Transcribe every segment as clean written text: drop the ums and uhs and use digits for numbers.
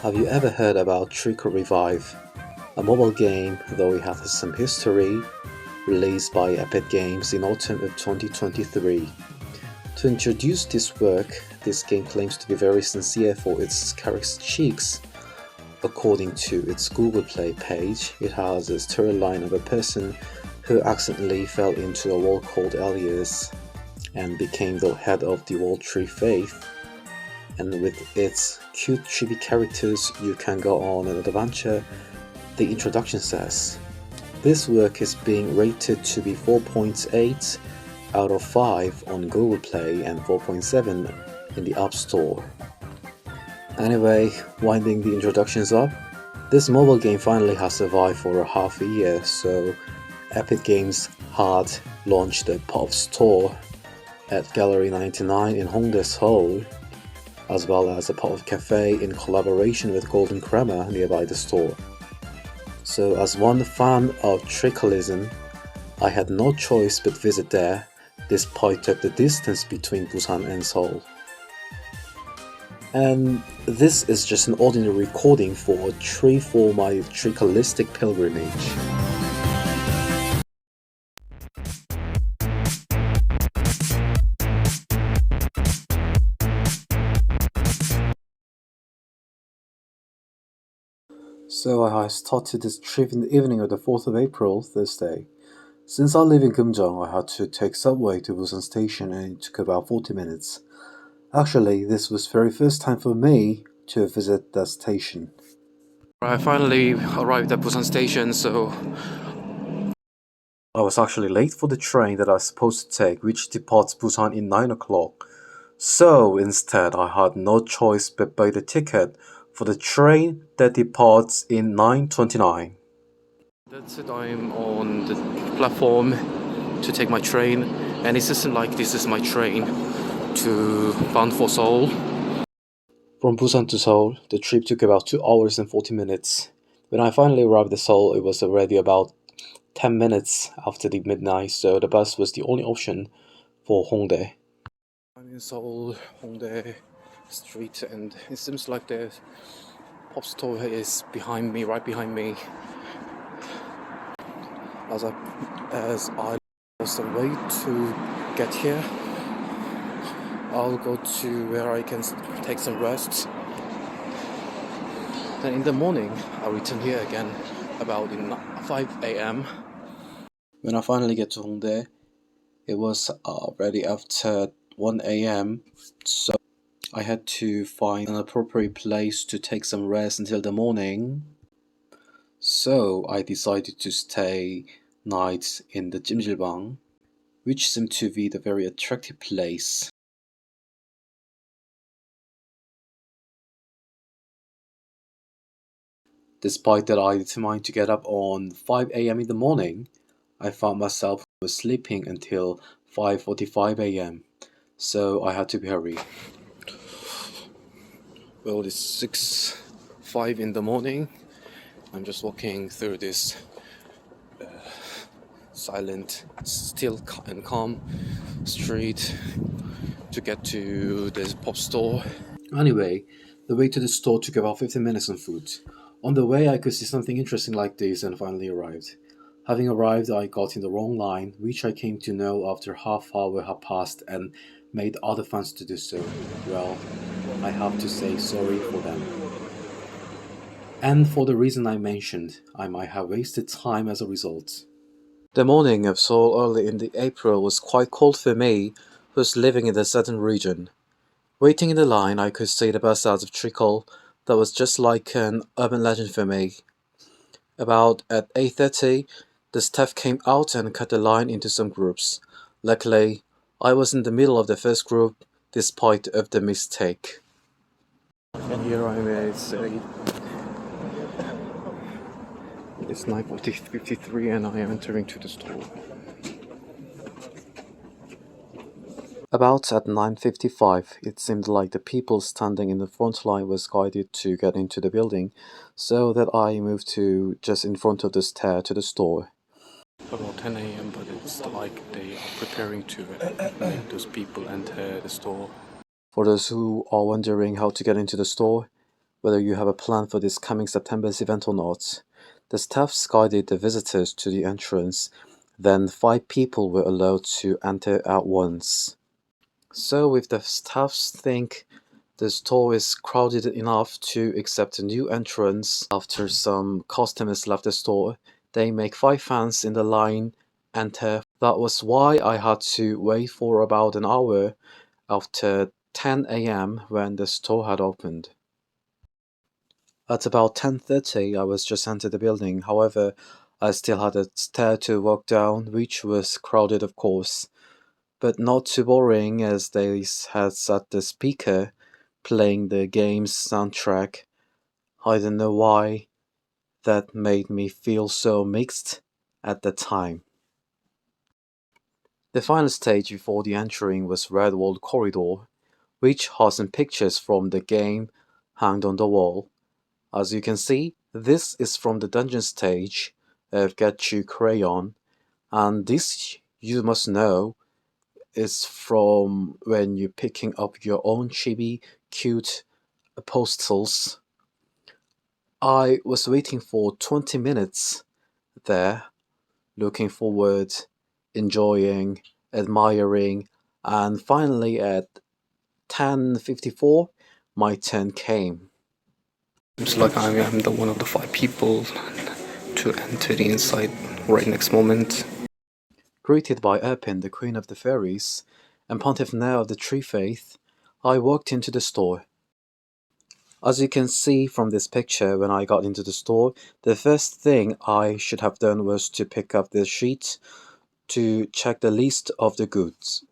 Have you ever heard about Trickkallibayive, a mobile game, though it has some history, released by Epic Games in autumn of 2023? To introduce this work, this game claims to be very sincere for its characteristics. According to its Google Play page, it has a storyline of a person who accidentally fell into a world called Elias and became the head of the World Tree Faith. And with its cute chibi characters, you can go on an adventure, the introduction says. This work is being rated to be 4.8 out of 5 on Google Play and 4.7 in the App Store. Anyway, winding the introductions up, this mobile game finally has survived for a half a year, so Epic Games had launched a pop-up store at Gallery 99 in Hongdae, Seoul, as well as a pop-up cafe in collaboration with Golden Crema nearby the store. So as one fan of Trickcalism, I had no choice but visit there, despite the distance between Busan and Seoul. And this is just an ordinary recording for a tree for my Trickcalistic pilgrimage. So I started this trip in the evening of the 4th of April, Thursday. Since I live in Kumjong, I had to take subway to Busan Station and it took about 40 minutes. Actually, this was the very first time for me to visit that station. I finally arrived at Busan Station, so I was actually late for the train that I was supposed to take, which departs Busan in 9 o'clock. So instead, I had no choice but buy the ticket for the train that departs in 9:29. that's it. I'm on the platform to take my train, and it isn't like this is my train to bound for Seoul. From Busan to Seoul, the trip took about 2 hours and 40 minutes. When I finally arrived at Seoul, it was already about 10 minutes after the midnight, so the bus was the only option for Hongdae. I'm in Seoul, Hongdae Street, and it seems like the pop store is behind me, right behind me. As I lost the way to get here, I'll go to where I can take some rest. Then in the morning, I'll return here again about 5 a.m. When I finally get to Hongdae, it was already after 1 a.m. so I had to find an appropriate place to take some rest until the morning. So I decided to stay nights in the Jimjilbang, which seemed to be the very attractive place. Despite that I determined to get up on 5 a.m. in the morning, I found myself was sleeping until 5:45 a.m. So I had to hurry. Well, it's 6:05 in the morning. I'm just walking through this silent, still and calm street to get to this pop store. Anyway, the way to the store took about 15 minutes on foot. On the way, I could see something interesting like this and finally arrived. Having arrived, I got in the wrong line, which I came to know after half hour had passed and made other fans to do so. Well, I have to say sorry for them. And for the reason I mentioned, I might have wasted time as a result. The morning of Seoul early in the April was quite cold for me, who's living in the southern region. Waiting in the line, I could see the bus out of Trickcal that was just like an urban legend for me. About at 8:30, the staff came out and cut the line into some groups. Luckily, I was in the middle of the first group, despite of the mistake. And here I am. It's 9:53 and I am entering to the store. About at 9:55, it seemed like the people standing in the front line was guided to get into the building, so that I moved to just in front of the stair to the store. About 10 a.m., but it's like they are preparing to make those people enter the store. For those who are wondering how to get into the store, whether you have a plan for this coming September's event or not. The staffs guided the visitors to the entrance, then 5 people were allowed to enter at once. So if the staffs think the store is crowded enough to accept a new entrance after some customers left the store, they make 5 fans in the line enter. That was why I had to wait for about an hour after 10 a.m. when the store had opened. At about 10:30, I was just entered the building. However, I still had a stair to walk down, which was crowded, of course, but not too boring as they had set the speaker playing the game's soundtrack. I don't know why that made me feel so mixed at the time. The final stage before the entering was Red Walled Corridor, which has some pictures from the game hanged on the wall. As you can see, this is from the dungeon stage of Get You Crayon, and this, you must know, is from when you're picking up your own chibi cute postals. I was waiting for 20 minutes there, looking forward, enjoying, admiring, and finally at 10:54, my turn came. Seems like I am the one of the 5 people to enter the inside right next moment. Greeted by Erpin, the Queen of the Fairies, and Pontiff Nair of the Tree Faith, I walked into the store. As you can see from this picture, when I got into the store, the first thing I should have done was to pick up the sheet to check the list of the goods.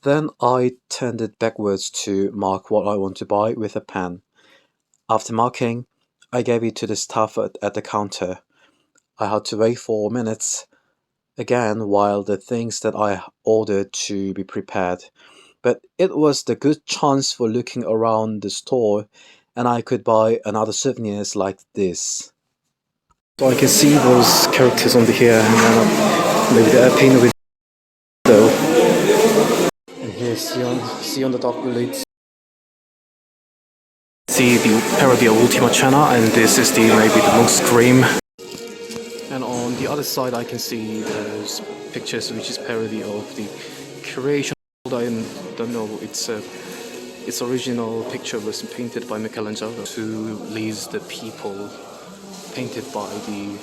Then I turned it backwards to mark what I want to buy with a pen. After marking, I gave it to the staff at the counter. I had to wait 4 minutes again while the things that I ordered to be prepared. But it was the good chance for looking around the store, and I could buy another souvenirs like this. So I can see those characters on the here, and maybe the paint with though. And here, see on the top bullet. See the parody of Ultima China, and this is maybe the most Scream. And on the other side, I can see those pictures, which is parody of the creation. I don't know. Its original picture was painted by Michelangelo to lease the people, painted by the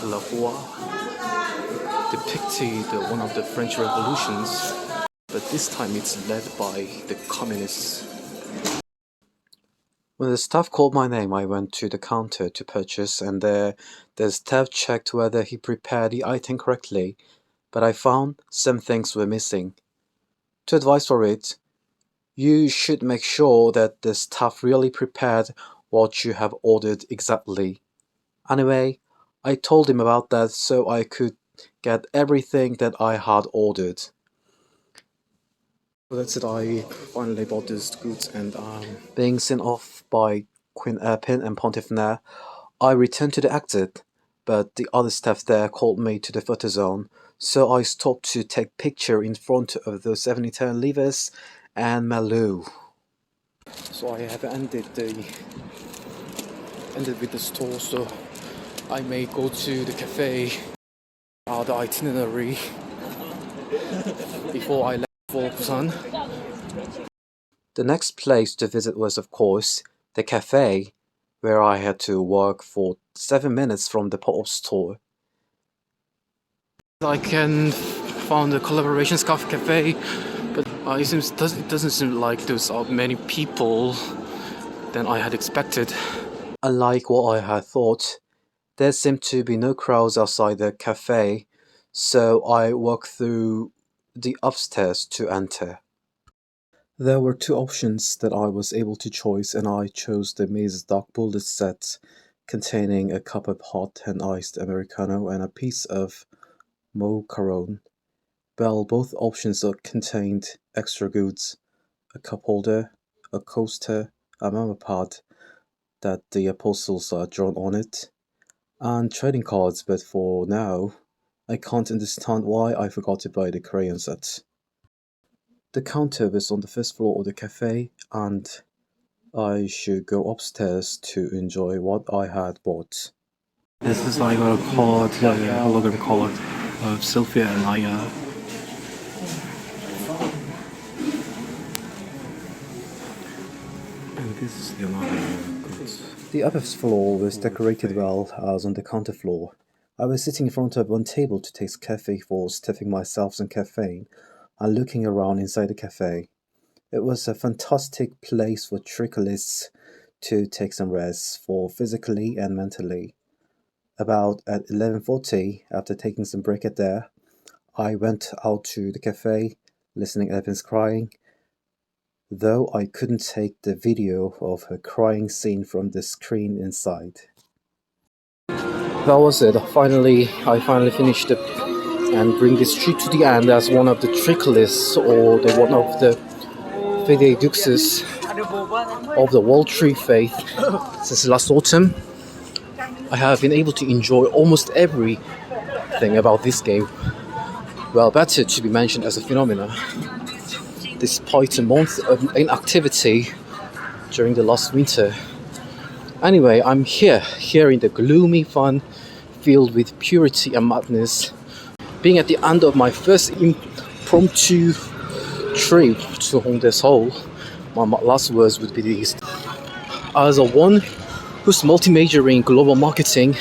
Glavoir, depicting one of the French revolutions, but this time it's led by the communists. When the staff called my name, I went to the counter to purchase, and there the staff checked whether he prepared the item correctly, but I found some things were missing. To advise for it, you should make sure that the staff really prepared what you have ordered exactly. Anyway, I told him about that so I could get everything that I had ordered. So that's it, I finally bought these goods, and being sent off by Queen Erpin and Pontiff Nair, I returned to the exit, but the other staff there called me to the photo zone, so I stopped to take picture in front of the 70-turn levers and Malou. So I have ended with the store, so I may go to the cafe, the itinerary, before I left for Busan. The next place to visit was, of course, the cafe, where I had to walk for 7 minutes from the pop-up store. I can found a collaboration cafe, but it doesn't seem like there's many people than I had expected. Unlike what I had thought, there seemed to be no crowds outside the cafe, so I walked through the upstairs to enter. There were 2 options that I was able to choose, and I chose the Ms. Dark Bullet set, containing a cup of hot and iced Americano and a piece of macaron. Well, both options contained extra goods: a cup holder, a coaster, a mama pad that the apostles are drawn on it, and trading cards, but for now, I can't understand why I forgot to buy the crayon set. The counter was on the first floor of the cafe, and I should go upstairs to enjoy what I had bought. This is like a card, hologram color of Sylvia and Aya. And this is the goods. The upper floor was decorated well as on the counter floor. I was sitting in front of one table to taste cafe for stuffing myself some caffeine and looking around inside the cafe. It was a fantastic place for Trickcalists to take some rest for physically and mentally. About at 11:40, after taking some break at there, I went out to the cafe, listening Evan's crying, though I couldn't take the video of her crying scene from the screen inside. That was it. I finally finished it and bring this trip to the end as one of the Trickcalists or one of the Fideduxes of the World Tree Faith since last autumn. I have been able to enjoy almost everything about this game. Well, better to be mentioned as a phenomenon. Despite a month of inactivity during the last winter. Anyway, I'm here in the gloomy fun filled with purity and madness, being at the end of my first impromptu trip to Hongdae, Seoul. My last words would be these. As a one who's multi-majoring in global marketing,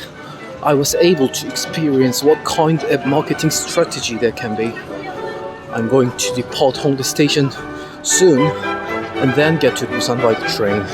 I was able to experience what kind of marketing strategy there can be. I'm going to depart Hongdae station soon and then get to Busan by the train.